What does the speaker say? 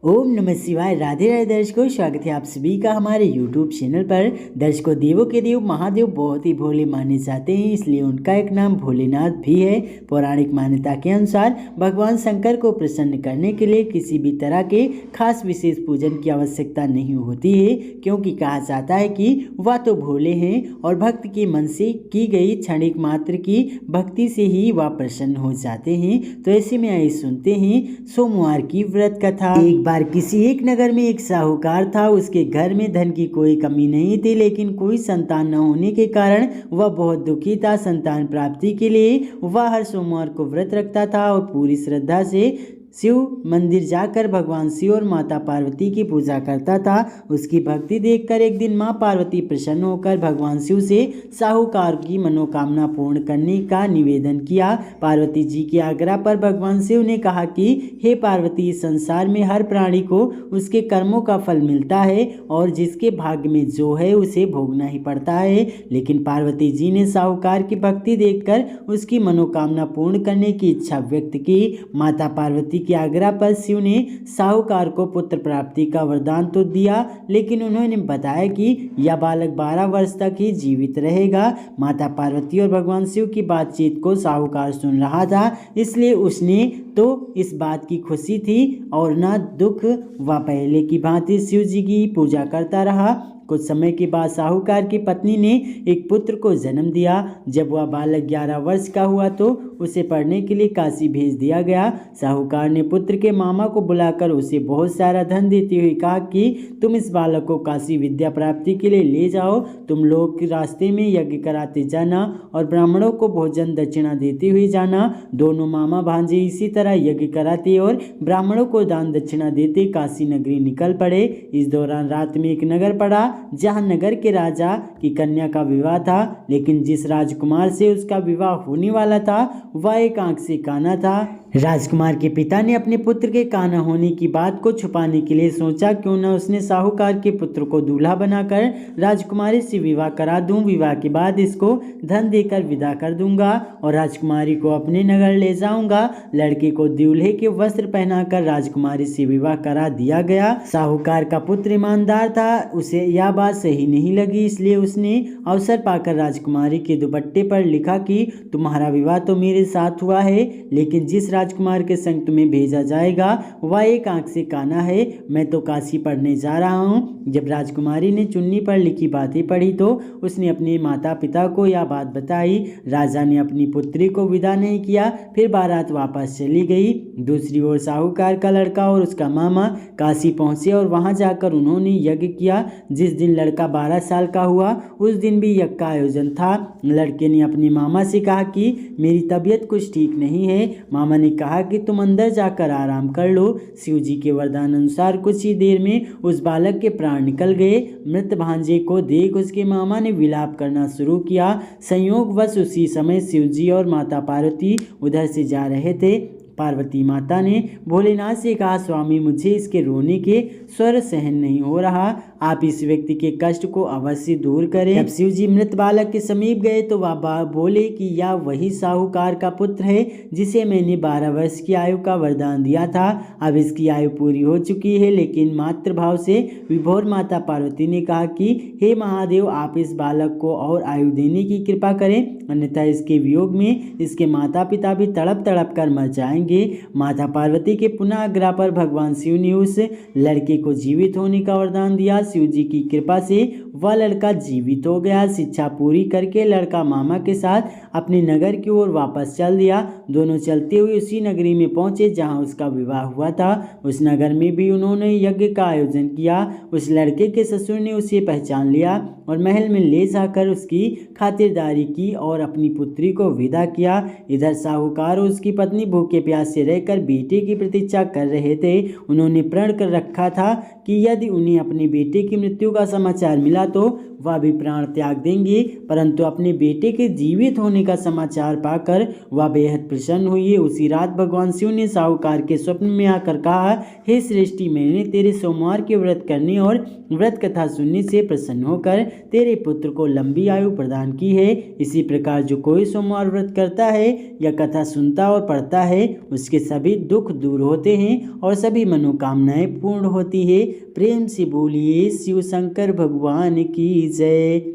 ओम नमः शिवाय। राधे राधे दर्शकों, स्वागत है आप सभी का हमारे यूट्यूब चैनल पर। दर्शकों, देवों के देव महादेव बहुत ही भोले माने जाते हैं, इसलिए उनका एक नाम भोलेनाथ भी है। पौराणिक मान्यता के अनुसार भगवान शंकर को प्रसन्न करने के लिए किसी भी तरह के खास विशेष पूजन की आवश्यकता नहीं होती है, क्योंकि कहा जाता है कि वह तो भोले हैं और भक्त के मन से की गई क्षणिक मात्र की भक्ति से ही वह प्रसन्न हो जाते हैं। तो ऐसे में आइए सुनते हैं सोमवार की व्रत कथा। एक बार किसी एक नगर में एक साहूकार था। उसके घर में धन की कोई कमी नहीं थी, लेकिन कोई संतान न होने के कारण वह बहुत दुखी था। संतान प्राप्ति के लिए वह हर सोमवार को व्रत रखता था और पूरी श्रद्धा से शिव मंदिर जाकर भगवान शिव और माता पार्वती की पूजा करता था। उसकी भक्ति देखकर एक दिन मां पार्वती प्रसन्न होकर भगवान शिव से साहूकार की मनोकामना पूर्ण करने का निवेदन किया। पार्वती जी के आग्रह पर भगवान शिव ने कहा कि हे पार्वती, इस संसार में हर प्राणी को उसके कर्मों का फल मिलता है और जिसके भाग्य में जो है उसे भोगना ही पड़ता है। लेकिन पार्वती जी ने साहूकार की भक्ति देखकर उसकी मनोकामना पूर्ण करने की इच्छा व्यक्त की। माता पार्वती के आग्रह पर शिव ने साहूकार को पुत्र प्राप्ति का वरदान तो दिया, लेकिन उन्होंने बताया कि यह बालक 12 वर्ष तक ही जीवित रहेगा। माता पार्वती और भगवान शिव की बातचीत को साहूकार सुन रहा था, इसलिए उसने तो इस बात की खुशी थी और न दुख। वह पहले की भांति शिव जी की पूजा करता रहा। कुछ समय के बाद साहूकार की पत्नी ने एक पुत्र को जन्म दिया। जब वह बालक 11 वर्ष का हुआ तो उसे पढ़ने के लिए काशी भेज दिया गया। साहूकार ने पुत्र के मामा को बुलाकर उसे बहुत सारा धन देते हुए कहा कि तुम इस बालक को काशी विद्या प्राप्ति के लिए ले जाओ। तुम लोग रास्ते में यज्ञ कराते जाना और ब्राह्मणों को भोजन दक्षिणा देते हुए जाना। दोनों मामा भांजे इसी तरह यज्ञ कराते और ब्राह्मणों को दान दक्षिणा देते काशी नगरी निकल पड़े। इस दौरान रात में एक नगर पड़ा जहां नगर के राजा की कन्या का विवाह था, लेकिन जिस राजकुमार से उसका विवाह होने वाला था वह एक आंख से काना था। राजकुमार के पिता ने अपने पुत्र के काना होने की बात को छुपाने के लिए सोचा, क्यों न उसने साहूकार के पुत्र को दूल्हा बनाकर राजकुमारी से विवाह करा दूं। विवाह के बाद इसको धन देकर विदा कर दूंगा और राजकुमारी को अपने नगर ले जाऊंगा। लड़के को दूल्हे के वस्त्र पहनाकर राजकुमारी से विवाह करा दिया गया। साहूकार का पुत्र ईमानदार था, उसे यह बात सही नहीं लगी, इसलिए उसने अवसर पाकर राजकुमारी के दुपट्टे पर लिखा कि तुम्हारा विवाह तो मेरे साथ हुआ है, लेकिन जिस राजकुमार के संग तुम्हें भेजा जाएगा वह एक आंख से काना है। मैं तो काशी पढ़ने जा रहा हूँ। जब राजकुमारी ने चुन्नी पर लिखी बातें पढ़ी तो उसने अपने माता पिता को यह बात बताई। राजा ने अपनी पुत्री को विदा नहीं किया, फिर बारात वापस चली गई। दूसरी ओर साहूकार का लड़का और उसका मामा काशी पहुंचे और वहां जाकर उन्होंने यज्ञ किया। जिस दिन लड़का 12 साल का हुआ उस दिन भी यज्ञ का आयोजन था। लड़के ने अपने मामा से कहा कि मेरी तबीयत कुछ ठीक नहीं है। मामा ने कहा कि तुम अंदर जाकर आराम कर लो। शिव जी के वरदान अनुसार कुछ ही देर में उस बालक के प्राण निकल गए। मृत भांजे को देख उसके मामा ने विलाप करना शुरू किया। संयोगवश उसी समय शिव जी और माता पार्वती उधर से जा रहे थे। पार्वती माता ने भोलेनाथ से कहा, स्वामी, मुझे इसके रोने के स्वर सहन नहीं हो रहा, आप इस व्यक्ति के कष्ट को अवश्य दूर करें। जब शिव जी मृत बालक के समीप गए तो वह बोले कि यह वही साहूकार का पुत्र है जिसे मैंने 12 वर्ष की आयु का वरदान दिया था। अब इसकी आयु पूरी हो चुकी है। लेकिन मातृभाव से विभोर माता पार्वती ने कहा कि हे महादेव, आप इस बालक को और आयु देने की कृपा करें, अन्यथा इसके वियोग में इसके माता पिता भी तड़प तड़प कर मर जाएंगे। माता पार्वती के पुनः आग्रह पर भगवान शिव ने उस लड़के को जीवित होने का वरदान दिया। शिव जी की कृपा से वह लड़का जीवित हो गया। शिक्षा पूरी करके लड़का मामा के साथ अपने नगर की ओर वापस चल दिया। दोनों चलते हुए उसी नगरी में पहुंचे जहां उसका विवाह हुआ था। उस नगर में भी उन्होंने यज्ञ का आयोजन किया। उस लड़के के ससुर ने उसे पहचान लिया और महल में ले जाकर उसकी खातिरदारी की और अपनी पुत्री को विदा किया। इधर साहूकार और उसकी पत्नी भूखे प्यासे रहकर बेटे की प्रतीक्षा कर रहे थे। उन्होंने प्रण कर रखा था कि यदि उन्हें अपने बेटे की मृत्यु का समाचार मिला तो वह भी प्राण त्याग देंगे। परंतु अपने बेटे के जीवित होने का समाचार पाकर वह बेहद प्रसन्न हुई है। उसी रात भगवान शिव ने साहूकार के स्वप्न में आकर कहा, हे श्रेष्ठी, मैंने तेरे सोमवार के व्रत करने और व्रत कथा सुनने से प्रसन्न होकर तेरे पुत्र को लंबी आयु प्रदान की है। इसी प्रकार जो कोई सोमवार व्रत करता है या कथा सुनता और पढ़ता है उसके सभी दुख दूर होते हैं और सभी मनोकामनाएं पूर्ण होती है। प्रेम से बोलिए शिव शंकर भगवान की जय।